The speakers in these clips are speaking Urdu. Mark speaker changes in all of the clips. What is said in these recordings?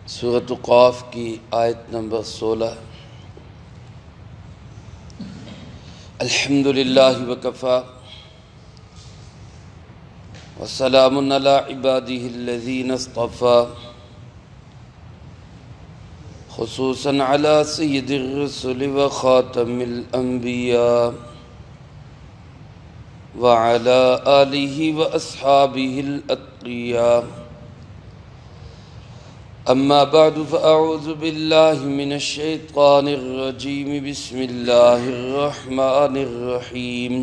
Speaker 1: سورۃ قاف کی آیت نمبر 16۔ الحمدللہ وکفی وسلام علی عبادہ الذین اصطفی، خصوصاً علی سید الرسل وخاتم الانبیاء وعلی آلہ واصحابہ الاتقیاء۔ اما بعد فاعوذ باللہ من الشیطان الرجیم، بسم اللہ الرحمن الرحیم۔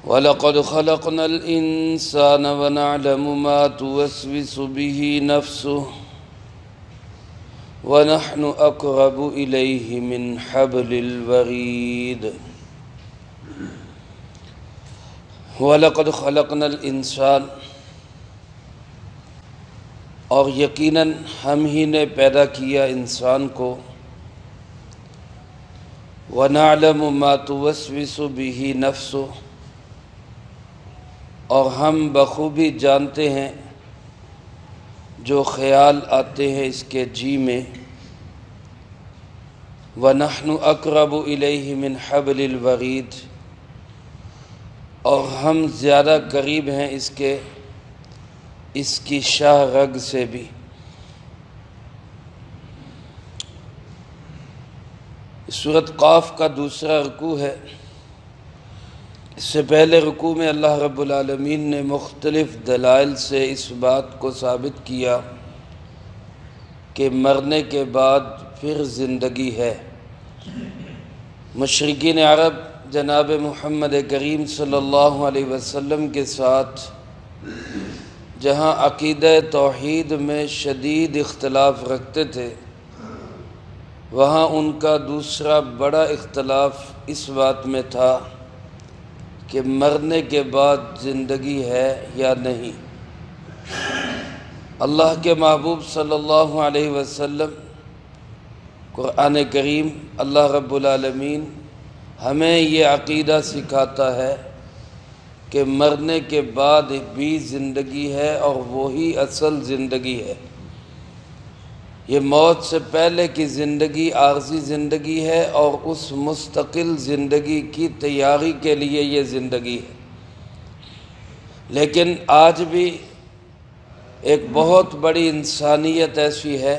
Speaker 1: وَلَقَدْ خَلَقْنَا الْإِنسَانَ وَنَعْلَمُ مَا تُوَسْوِسُ بِهِ نَفْسُهُ وَنَحْنُ أَقْرَبُ إِلَيْهِ مِنْ حَبْلِ الْوَرِيدِ۔ وَلَقَدْ خَلَقْنَا الْإِنسَانَ، اور یقیناً ہم ہی نے پیدا کیا انسان کو، وَنَعْلَمُ مَا تُوَسْوِسُ بِهِ نَفْسُهُ، اور ہم بخوبی جانتے ہیں جو خیال آتے ہیں اس کے جی میں، وَنَحْنُ أَقْرَبُ إِلَيْهِ مِنْ حَبْلِ الْوَرِيدِ، اور ہم زیادہ قریب ہیں اس کی شاہ رگ سے بھی۔ سورۃ قاف کا دوسرا رکوع ہے۔ اس سے پہلے رکوع میں اللہ رب العالمین نے مختلف دلائل سے اس بات کو ثابت کیا کہ مرنے کے بعد پھر زندگی ہے۔ مشرکین عرب جناب محمد کریم صلی اللہ علیہ وسلم کے ساتھ جہاں عقیدہ توحید میں شدید اختلاف رکھتے تھے، وہاں ان کا دوسرا بڑا اختلاف اس بات میں تھا کہ مرنے کے بعد زندگی ہے یا نہیں۔ اللہ کے محبوب صلی اللہ علیہ وسلم، قرآن کریم، اللہ رب العالمین ہمیں یہ عقیدہ سکھاتا ہے کہ مرنے کے بعد بھی زندگی ہے، اور وہی اصل زندگی ہے۔ یہ موت سے پہلے کی زندگی عارضی زندگی ہے، اور اس مستقل زندگی کی تیاری کے لیے یہ زندگی ہے۔ لیکن آج بھی ایک بہت بڑی انسانیت ایسی ہے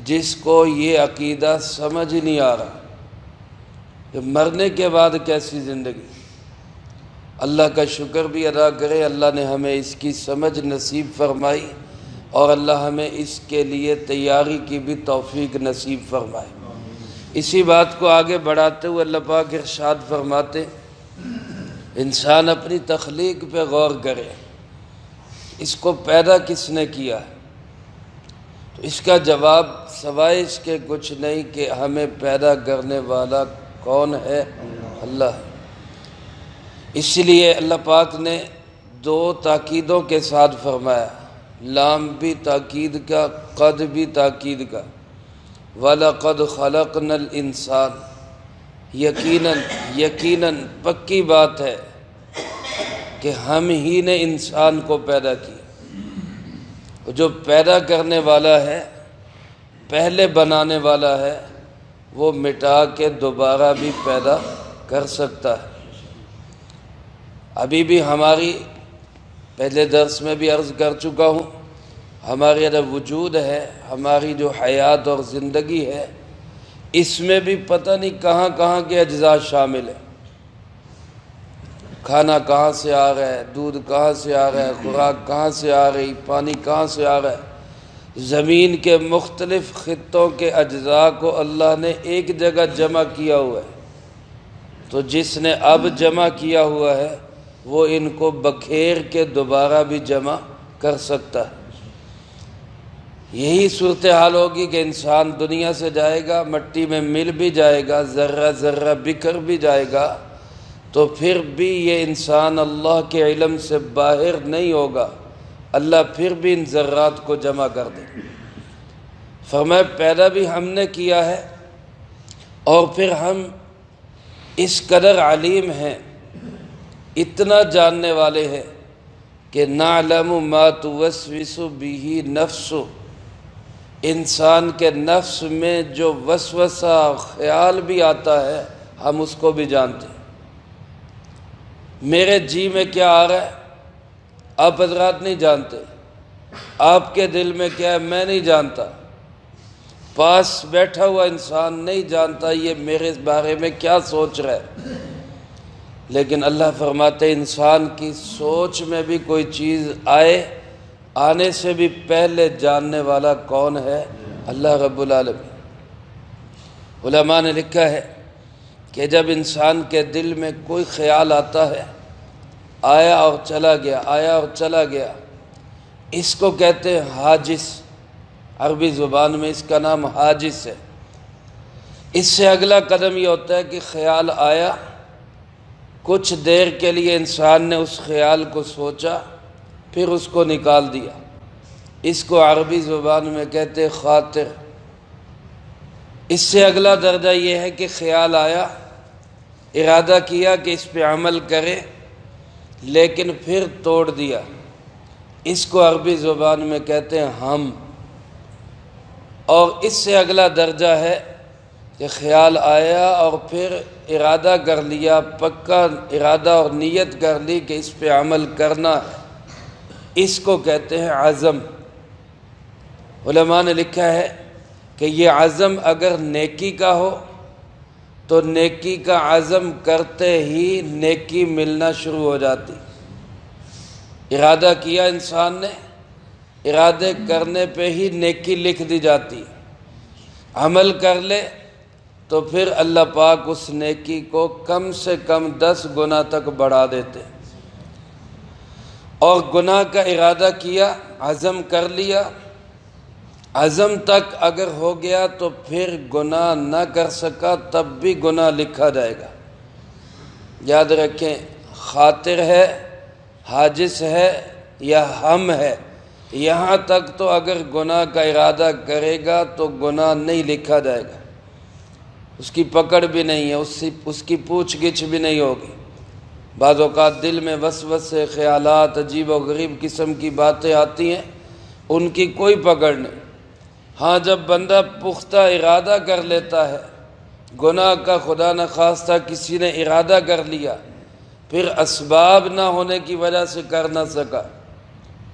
Speaker 1: جس کو یہ عقیدہ سمجھ نہیں آ رہا کہ مرنے کے بعد کیسی زندگی۔ اللہ کا شکر بھی ادا کرے، اللہ نے ہمیں اس کی سمجھ نصیب فرمائی، اور اللہ ہمیں اس کے لیے تیاری کی بھی توفیق نصیب فرمائے۔ اسی بات کو آگے بڑھاتے ہوئے اللہ پاک ارشاد فرماتے، انسان اپنی تخلیق پہ غور کرے، اس کو پیدا کس نے کیا؟ تو اس کا جواب سوائے اس کے کچھ نہیں کہ ہمیں پیدا کرنے والا کون ہے؟ اللہ ہے۔ اس لیے اللہ پاک نے دو تاکیدوں کے ساتھ فرمایا، لام بھی تاکید کا، قد بھی تاکید کا، وَلَقَدْ خَلَقْنَا الْإِنسَانَ، یقیناً پکی بات ہے کہ ہم ہی نے انسان کو پیدا کیا۔ جو پیدا کرنے والا ہے، پہلے بنانے والا ہے، وہ مٹا کے دوبارہ بھی پیدا کر سکتا ہے۔ ابھی بھی ہماری، پہلے درس میں بھی عرض کر چکا ہوں، ہمارے اندر وجود ہے، ہماری جو حیات اور زندگی ہے، اس میں بھی پتہ نہیں کہاں کہاں کے اجزاء شامل ہیں۔ کھانا کہاں سے آ رہا ہے، دودھ کہاں سے آ رہا ہے، خوراک کہاں سے آ رہی، پانی کہاں سے آ رہا ہے۔ زمین کے مختلف خطوں کے اجزاء کو اللہ نے ایک جگہ جمع کیا ہوا ہے، تو جس نے اب جمع کیا ہوا ہے وہ ان کو بکھیر کے دوبارہ بھی جمع کر سکتا ہے۔ یہی صورتحال ہوگی کہ انسان دنیا سے جائے گا، مٹی میں مل بھی جائے گا، ذرہ ذرہ بکھر بھی جائے گا، تو پھر بھی یہ انسان اللہ کے علم سے باہر نہیں ہوگا، اللہ پھر بھی ان ذرات کو جمع کر دے۔ فرمایا پیدا بھی ہم نے کیا ہے، اور پھر ہم اس قدر علیم ہیں، اتنا جاننے والے ہیں کہ نعلم ما توسوس به نفس، انسان کے نفس میں جو وسوسہ خیال بھی آتا ہے ہم اس کو بھی جانتے ہیں۔ میرے جی میں کیا آ رہا ہے آپ حضرات نہیں جانتے، آپ کے دل میں کیا ہے میں نہیں جانتا، پاس بیٹھا ہوا انسان نہیں جانتا یہ میرے بارے میں کیا سوچ رہا ہے، لیکن اللہ فرماتے انسان کی سوچ میں بھی کوئی چیز آنے سے بھی پہلے جاننے والا کون ہے؟ اللہ رب العالمین۔ علماء نے لکھا ہے کہ جب انسان کے دل میں کوئی خیال آتا ہے، آیا اور چلا گیا، آیا اور چلا گیا، اس کو کہتے ہیں حاجس، عربی زبان میں اس کا نام حاجس ہے۔ اس سے اگلا قدم یہ ہوتا ہے کہ خیال آیا، کچھ دیر کے لیے انسان نے اس خیال کو سوچا، پھر اس کو نکال دیا، اس کو عربی زبان میں کہتے ہیں خاطر۔ اس سے اگلا درجہ یہ ہے کہ خیال آیا، ارادہ کیا کہ اس پہ عمل کرے، لیکن پھر توڑ دیا، اس کو عربی زبان میں کہتے ہیں ہم۔ اور اس سے اگلا درجہ ہے کہ خیال آیا اور پھر ارادہ کر لیا، پکا ارادہ اور نیت کر لی کہ اس پہ عمل کرنا ہے، اس کو کہتے ہیں عزم۔ علماء نے لکھا ہے کہ یہ عزم اگر نیکی کا ہو تو نیکی کا عزم کرتے ہی نیکی ملنا شروع ہو جاتی۔ ارادہ کیا انسان نے، ارادے کرنے پہ ہی نیکی لکھ دی جاتی، عمل کر لے تو پھر اللہ پاک اس نیکی کو کم سے کم 10 گنا تک بڑھا دیتے۔ اور گناہ کا ارادہ کیا، عزم کر لیا، عزم تک اگر ہو گیا تو پھر گناہ نہ کر سکا تب بھی گناہ لکھا جائے گا۔ یاد رکھیں، خاطر ہے، حاجس ہے یا ہم ہے، یہاں تک تو اگر گناہ کا ارادہ کرے گا تو گناہ نہیں لکھا جائے گا، اس کی پکڑ بھی نہیں ہے، اس کی پوچھ گچھ بھی نہیں ہوگی۔ بعض اوقات دل میں وسوسے، خیالات، عجیب و غریب قسم کی باتیں آتی ہیں، ان کی کوئی پکڑ نہیں۔ ہاں جب بندہ پختہ ارادہ کر لیتا ہے، گناہ کا خدا نخواستہ کسی نے ارادہ کر لیا، پھر اسباب نہ ہونے کی وجہ سے کر نہ سکا،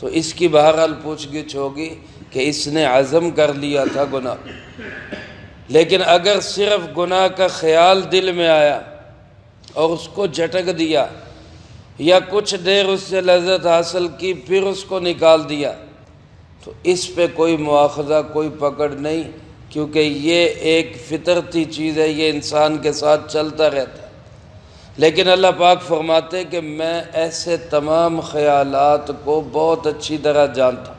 Speaker 1: تو اس کی بہرحال پوچھ گچھ ہوگی کہ اس نے عزم کر لیا تھا گناہ۔ لیکن اگر صرف گناہ کا خیال دل میں آیا اور اس کو جھٹک دیا، یا کچھ دیر اس سے لذت حاصل کی پھر اس کو نکال دیا، تو اس پہ کوئی مواخذہ، کوئی پکڑ نہیں، کیونکہ یہ ایک فطرتی چیز ہے، یہ انسان کے ساتھ چلتا رہتا ہے۔ لیکن اللہ پاک فرماتے کہ میں ایسے تمام خیالات کو بہت اچھی طرح جانتا ہوں،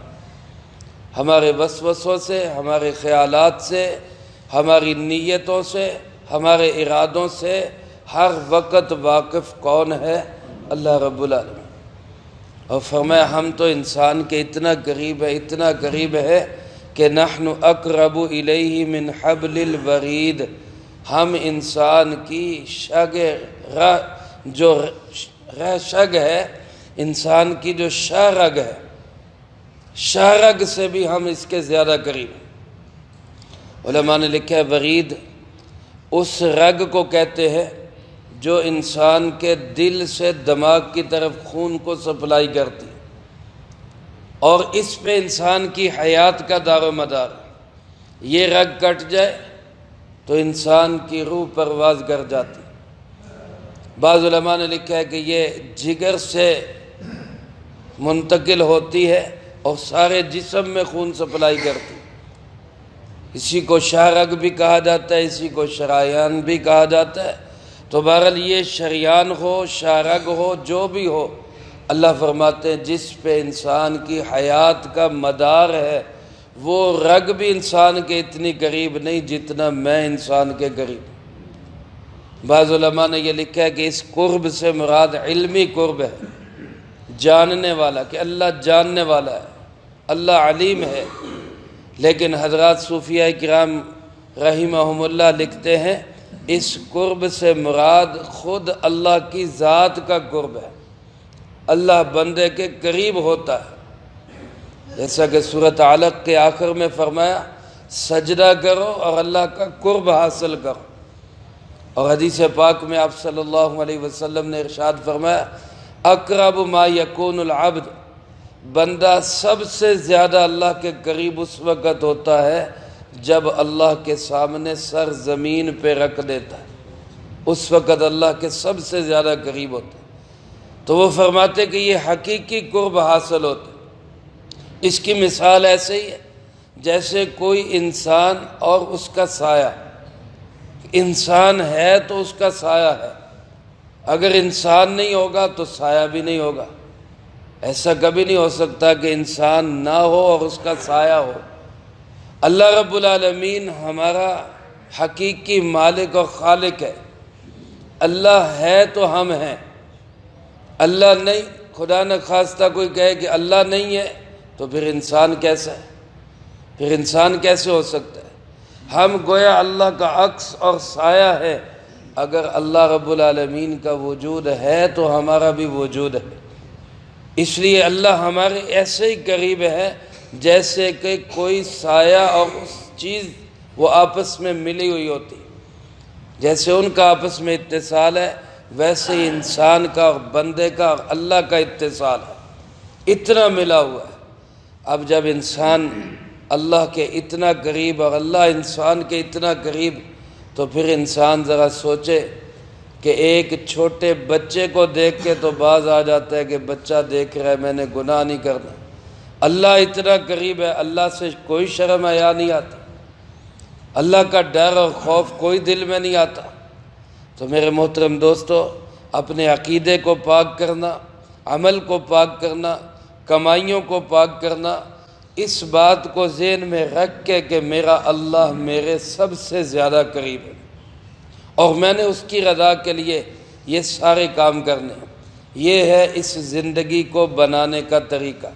Speaker 1: ہمارے وسوسوں سے، ہمارے خیالات سے، ہماری نیتوں سے، ہمارے ارادوں سے ہر وقت واقف کون ہے؟ اللہ رب العالمین۔ اور فرمایا ہم تو انسان کے اتنا قریب ہے، اتنا قریب ہے کہ نحن اقرب الیہ من حبل الورید، ہم انسان کی شگ ہے، انسان کی جو شاہ رگ ہے، شاہ رگ سے بھی ہم اس کے زیادہ قریب ہیں۔ علماء نے لکھا ہے ورید اس رگ کو کہتے ہیں جو انسان کے دل سے دماغ کی طرف خون کو سپلائی کرتی، اور اس پہ انسان کی حیات کا دار و مدار۔ یہ رگ کٹ جائے تو انسان کی روح پرواز کر جاتی۔ بعض علماء نے لکھا ہے کہ یہ جگر سے منتقل ہوتی ہے اور سارے جسم میں خون سپلائی کرتی۔ اسی کو شاہ رگ بھی کہا جاتا ہے، اسی کو شریان بھی کہا جاتا ہے۔ تو بہرحال یہ شریان ہو، شاہ رگ ہو، جو بھی ہو، اللہ فرماتے ہیں جس پہ انسان کی حیات کا مدار ہے، وہ رگ بھی انسان کے اتنی قریب نہیں جتنا میں انسان کے قریب۔ بعض علماء نے یہ لکھا ہے کہ اس قرب سے مراد علمی قرب ہے، جاننے والا، کہ اللہ جاننے والا ہے، اللہ علیم ہے۔ لیکن حضرات صوفیہ کرام رحمہم اللہ لکھتے ہیں اس قرب سے مراد خود اللہ کی ذات کا قرب ہے، اللہ بندے کے قریب ہوتا ہے، جیسا کہ سورۃ علق کے آخر میں فرمایا سجدہ کرو اور اللہ کا قرب حاصل کرو۔ اور حدیث پاک میں آپ صلی اللہ علیہ وسلم نے ارشاد فرمایا اقرب ما یکون العبد، بندہ سب سے زیادہ اللہ کے قریب اس وقت ہوتا ہے جب اللہ کے سامنے سر زمین پہ رکھ دیتا ہے، اس وقت اللہ کے سب سے زیادہ قریب ہوتا ہے۔ تو وہ فرماتے کہ یہ حقیقی قرب حاصل ہوتا ہے۔ اس کی مثال ایسے ہی ہے جیسے کوئی انسان اور اس کا سایہ، انسان ہے تو اس کا سایہ ہے، اگر انسان نہیں ہوگا تو سایہ بھی نہیں ہوگا۔ ایسا کبھی نہیں ہو سکتا کہ انسان نہ ہو اور اس کا سایہ ہو۔ اللہ رب العالمین ہمارا حقیقی مالک اور خالق ہے۔ اللہ ہے تو ہم ہیں، اللہ نہیں، خدا نہ خواستہ کوئی کہے کہ اللہ نہیں ہے تو پھر انسان کیسا ہے؟ پھر انسان کیسے ہو سکتا ہے؟ ہم گویا اللہ کا عکس اور سایہ ہے۔ اگر اللہ رب العالمین کا وجود ہے تو ہمارا بھی وجود ہے۔ اس لیے اللہ ہمارے ایسے ہی قریب ہے جیسے کہ کوئی سایہ اور اس چیز وہ آپس میں ملی ہوئی ہوتی، جیسے ان کا آپس میں اتصال ہے ویسے ہی انسان کا اور بندے کا اور اللہ کا اتصال ہے، اتنا ملا ہوا ہے۔ اب جب انسان اللہ کے اتنا قریب اور اللہ انسان کے اتنا قریب، تو پھر انسان ذرا سوچے کہ ایک چھوٹے بچے کو دیکھ کے تو باز آ جاتا ہے کہ بچہ دیکھ رہا ہے میں نے گناہ نہیں کرنا، اللہ اتنا قریب ہے، اللہ سے کوئی شرم حیا نہیں آتی، اللہ کا ڈر اور خوف کوئی دل میں نہیں آتا۔ تو میرے محترم دوستو، اپنے عقیدے کو پاک کرنا، عمل کو پاک کرنا، کمائیوں کو پاک کرنا، اس بات کو ذہن میں رکھ کے کہ میرا اللہ میرے سب سے زیادہ قریب ہے اور میں نے اس کی رضا کے لیے یہ سارے کام کرنے ہیں۔ یہ ہے اس زندگی کو بنانے کا طریقہ۔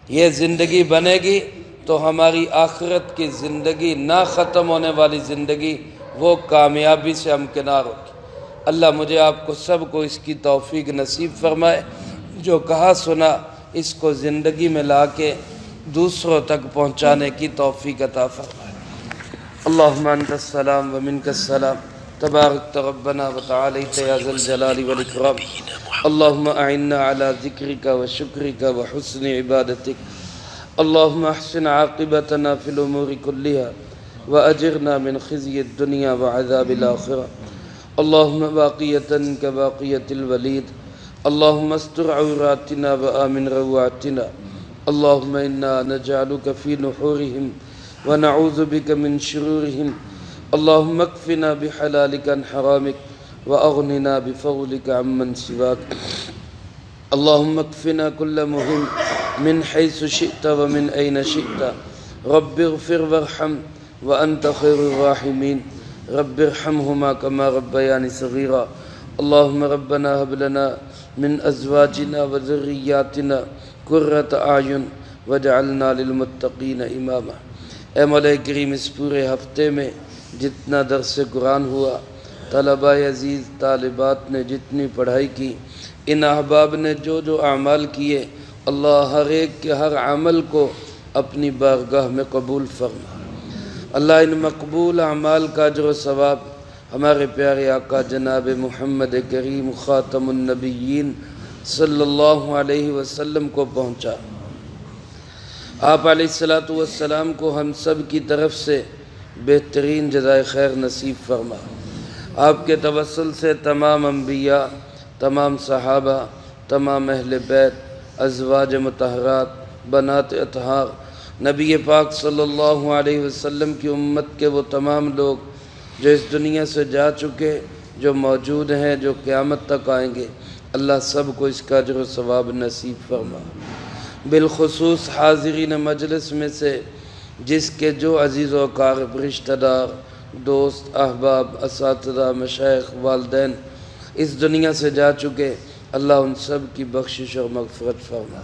Speaker 1: یہ زندگی بنے گی تو ہماری آخرت کی زندگی، نہ ختم ہونے والی زندگی، وہ کامیابی سے ہمکنار ہوگی۔ اللہ مجھے آپ کو سب کو اس کی توفیق نصیب فرمائے، جو کہا سنا اس کو زندگی میں لا کے دوسروں تک پہنچانے کی توفیق عطا فرمائے۔ اللہم انت السلام ومنک السلام، تبارک ربنا وتعالیت یا ذا الجلال والاکرام۔ اللہم اعنا علی ذکرک وشکرک وحسن عبادتک۔ اللہم احسن عاقبتنا فی الامور کلها واجرنا من خزی الدنیا وعذاب الآخرہ۔ اللہم باقیتا کباقیت الولید، اللہم استر عوراتنا وآمن روعاتنا۔ اللہم انا نجعلک فی نحورہم ونعوذ بک من شرورہم۔ اللہم اکفنا بحلالک عن حرامک واغننا بفضلک عمن سواک۔ اللہم اکفنا کل مہم من حیث شئت ومن این شئت۔ رب اغفر وارحم وانت خیر الراحمین۔ رب ارحمہما کما ربیانی صغیرا۔ اللہم ربنا ہب لنا من ازواجنا وذریاتنا قرۃ اعین واجعلنا للمتقین اماما۔ اے مولا کریم، اس پورے ہفتے میں جتنا درس قرآن ہوا، طلبہ عزیز طالبات نے جتنی پڑھائی کی، ان احباب نے جو جو اعمال کیے، اللہ ہر ایک کے ہر عمل کو اپنی بارگاہ میں قبول فرما۔ اللہ ان مقبول اعمال کا اجر و ثواب ہمارے پیارے آقا جناب محمد کریم خاتم النبیین صلی اللہ علیہ وسلم کو پہنچا۔ آپ علیہ السلام کو ہم سب کی طرف سے بہترین جزائے خیر نصیب فرما۔ آپ کے توسل سے تمام انبیاء، تمام صحابہ، تمام اہل بیت، ازواج مطہرات، بنات اطہار، نبی پاک صلی اللہ علیہ وسلم کی امت کے وہ تمام لوگ جو اس دنیا سے جا چکے، جو موجود ہیں، جو قیامت تک آئیں گے، اللہ سب کو اس کا اجر و ثواب نصیب فرما۔ بالخصوص حاضرین مجلس میں سے جس کے جو عزیز و اقارب، رشتہ دار، دوست، احباب، اساتذہ، مشائخ، والدین اس دنیا سے جا چکے، اللہ ان سب کی بخشش اور مغفرت فرما،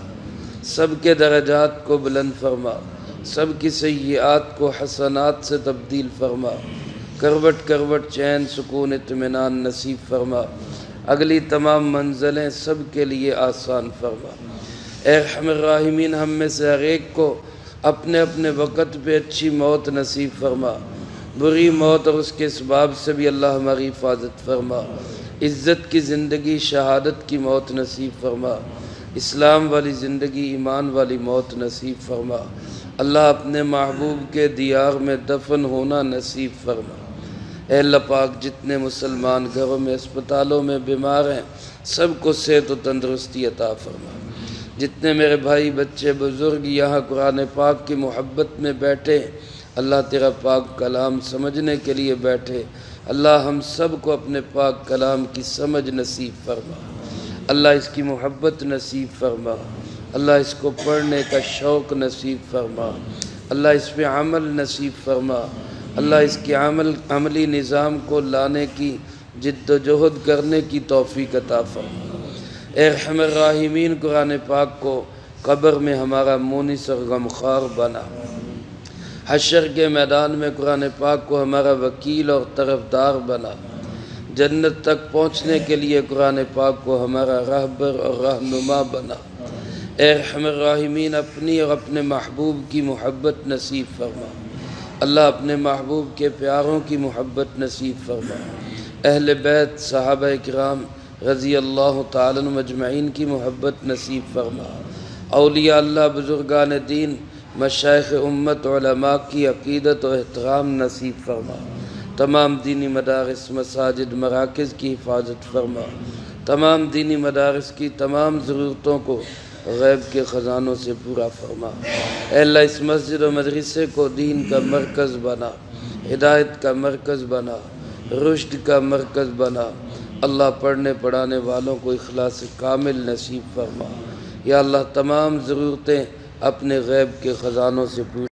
Speaker 1: سب کے درجات کو بلند فرما، سب کی سیئات کو حسنات سے تبدیل فرما، کروٹ کروٹ چین سکون اطمینان نصیب فرما۔ اگلی تمام منزلیں سب کے لیے آسان فرما۔ اے ارحم الراحمین، ہم میں سے ہر ایک کو اپنے اپنے وقت پہ اچھی موت نصیب فرما، بری موت اور اس کے اسباب سے بھی اللہ ہماری حفاظت فرما، عزت کی زندگی، شہادت کی موت نصیب فرما، اسلام والی زندگی، ایمان والی موت نصیب فرما۔ اللہ اپنے محبوب کے دیار میں دفن ہونا نصیب فرما۔ اے اللہ پاک، جتنے مسلمان گھروں میں، اسپتالوں میں بیمار ہیں، سب کو صحت و تندرستی عطا فرما۔ جتنے میرے بھائی، بچے، بزرگ یہاں قرآن پاک کی محبت میں بیٹھے، اللہ تیرا پاک کلام سمجھنے کے لیے بیٹھے، اللہ ہم سب کو اپنے پاک کلام کی سمجھ نصیب فرما، اللہ اس کی محبت نصیب فرما، اللہ اس کو پڑھنے کا شوق نصیب فرما، اللہ اس پہ عمل نصیب فرما، اللہ اس کی عملی نظام کو لانے کی جد و جہد کرنے کی توفیق عطا فرما۔ اے ارحم الراحمین، قرآن پاک کو قبر میں ہمارا مونس اور غمخوار بنا، حشر کے میدان میں قرآن پاک کو ہمارا وکیل اور طرفدار بنا، جنت تک پہنچنے کے لیے قرآن پاک کو ہمارا رہبر اور رہنما بنا۔ اے ارحم الراحمین، اپنی اور اپنے محبوب کی محبت نصیب فرما، اللہ اپنے محبوب کے پیاروں کی محبت نصیب فرما، اہل بیت، صحابہ کرام رضی اللہ تعالیٰ عنہم اجمعین کی محبت نصیب فرما، اولیاء اللہ، بزرگان دین، مشائخ امت، علماء کی عقیدت و احترام نصیب فرما، تمام دینی مدارس، مساجد، مراکز کی حفاظت فرما، تمام دینی مدارس کی تمام ضرورتوں کو غیب کے خزانوں سے پورا فرما۔ اے اللہ اس مسجد و مدرسے کو دین کا مرکز بنا، ہدایت کا مرکز بنا، رشد کا مرکز بنا، اللہ پڑھنے پڑھانے والوں کو اخلاص کامل نصیب فرما۔ یا اللہ تمام ضرورتیں اپنے غیب کے خزانوں سے پوری